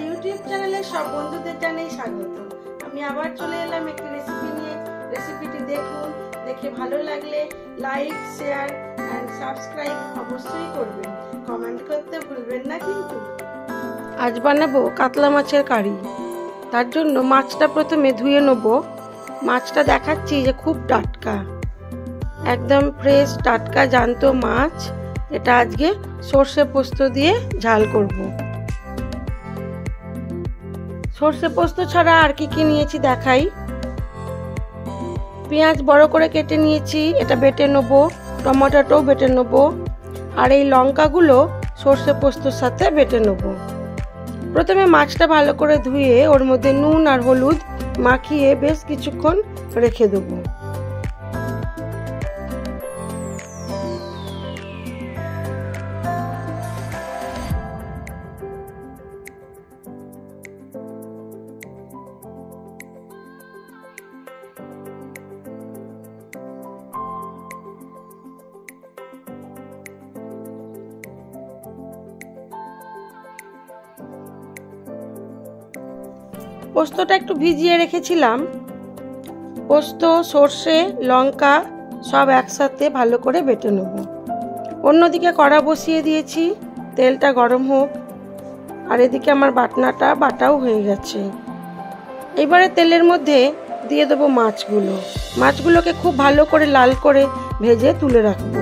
YouTube চ্যানেলে সব বন্ধুদের জানাই স্বাগত। আমি আবার চলে এলাম একটি রেসিপি নিয়ে। রেসিপিটি দেখুন, দেখে ভালো লাগলে লাইক, শেয়ার এন্ড সাবস্ক্রাইব অবশ্যই করবেন। কমেন্ট করতে ভুলবেন না কিন্তু। আজ বানাবো কাতলা মাছের কারি। তার জন্য মাছটা প্রথমে ধুয়ে নেব। মাছটা দেখাচ্ছি যে খুব টাটকা, একদম ফ্রেশ টাটকা জ্যান্ত মাছ। এটা আজকে সর্ষে পোস্ত দিয়ে ঝাল করব। সর্ষে পোস্ত ছাড়া আর কি কি নিয়েছি দেখাই। পেঁয়াজ বড় করে কেটে নিয়েছি, এটা বেটে নেব। টমেটোটাও বেটে নেব। আর এই লঙ্কাগুলো সর্ষে পোস্তর সাথে বেটে নেব। প্রথমে মাছটা ভালো করে ধুয়ে ওর মধ্যে নুন আর হলুদ মাখিয়ে বেশ কিছুক্ষণ রেখে দেবো। পোস্তটা একটু ভিজিয়ে রেখেছিলাম। পোস্ত, সর্ষে, লঙ্কা সব একসাথে ভালো করে বেটে নেব। অন্যদিকে কড়া বসিয়ে দিয়েছি, তেলটা গরম হোক। আর এদিকে আমার বাটনাটা বাটাও হয়ে গেছে। এবারে তেলের মধ্যে দিয়ে দেবো মাছগুলো। মাছগুলোকে খুব ভালো করে লাল করে ভেজে তুলে রাখবো।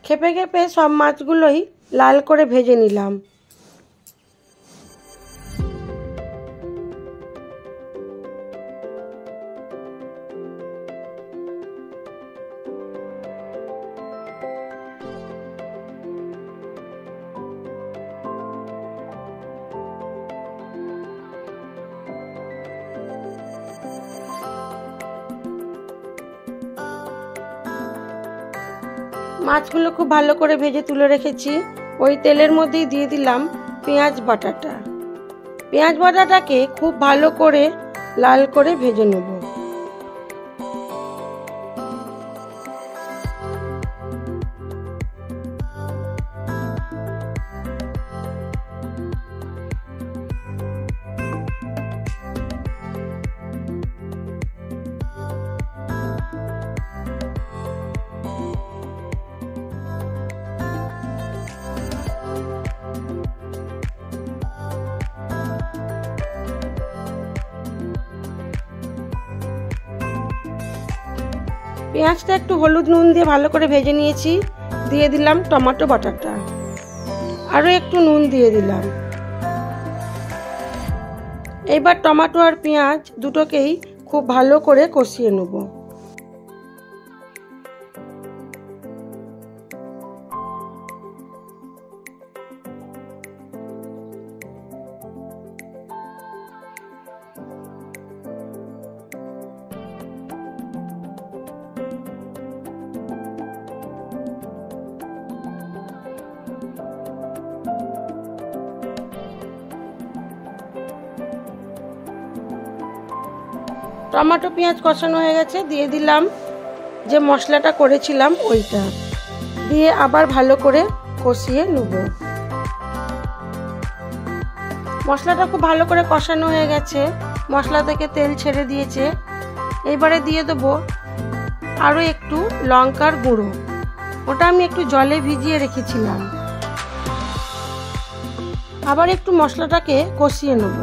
খেপে খেপে সব মাছগুলোই লাল করে ভেজে নিলাম। মাছগুলো খুব ভালো করে ভেজে তুলে রেখেছি। ওই তেলের মধ্যেই দিয়ে দিলাম পেঁয়াজ বাটাটা। পেঁয়াজ বাটাটাকে খুব ভালো করে লাল করে ভেজে নেব। পেঁয়াজটা একটু হলুদ নুন দিয়ে ভালো করে ভেজে নিয়েছি। দিয়ে দিলাম টমেটো বাটাটা, আরও একটু নুন দিয়ে দিলাম। এবার টমেটো আর পেঁয়াজ দুটোকেই খুব ভালো করে কষিয়ে নেব। টমেটো পেঁয়াজ কষানো হয়ে গেছে, দিয়ে দিলাম যে মশলাটা করেছিলাম ওইটা দিয়ে আবার ভালো করে কষিয়ে নেব। মশলাটা খুব ভালো করে কষানো হয়ে গেছে, মশলা থেকে তেল ছেড়ে দিয়েছে। এবারে দিয়ে দেবো আরও একটু লঙ্কার গুঁড়ো, ওটা আমি একটু জলে ভিজিয়ে রেখেছিলাম। আবার একটু মশলাটাকে কষিয়ে নেব।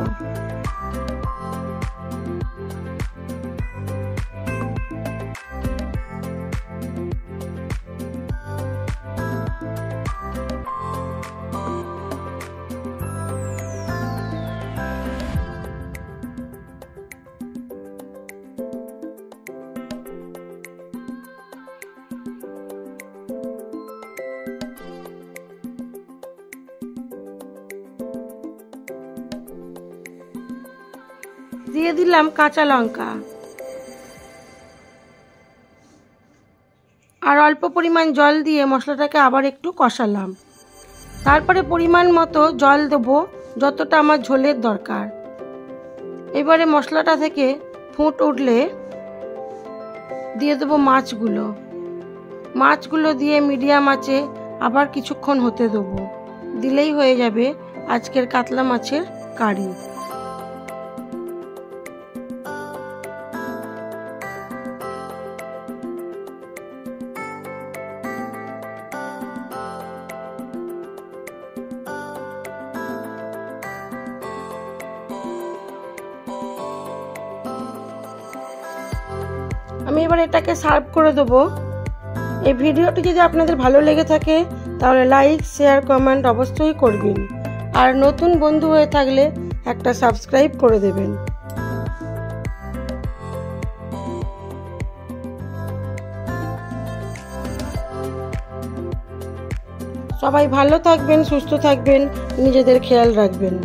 দিয়ে দিলাম কাঁচা লঙ্কা আর অল্প পরিমাণ জল দিয়ে মশলাটাকে আবার একটু কষালাম। তারপরে পরিমাণ মতো জল দেবো, যতটা আমার ঝোলের দরকার। এবারে মশলাটা থেকে ফুট উঠলে দিয়ে দেবো মাছগুলো দিয়ে মিডিয়াম আঁচে আবার কিছুক্ষণ হতে দেবো। দিলেই হয়ে যাবে আজকের কাতলা মাছের কারি। আমি এবার এটাকে সার্ভ করে দেবো। এই ভিডিওটি যদি আপনাদের ভালো লেগে থাকে তাহলে লাইক, শেয়ার, কমেন্ট অবশ্যই করবেন। আর নতুন বন্ধু হয়ে থাকলে একটা সাবস্ক্রাইব করে দেবেন। সবাই ভালো থাকবেন, সুস্থ থাকবেন, নিজেদের খেয়াল রাখবেন।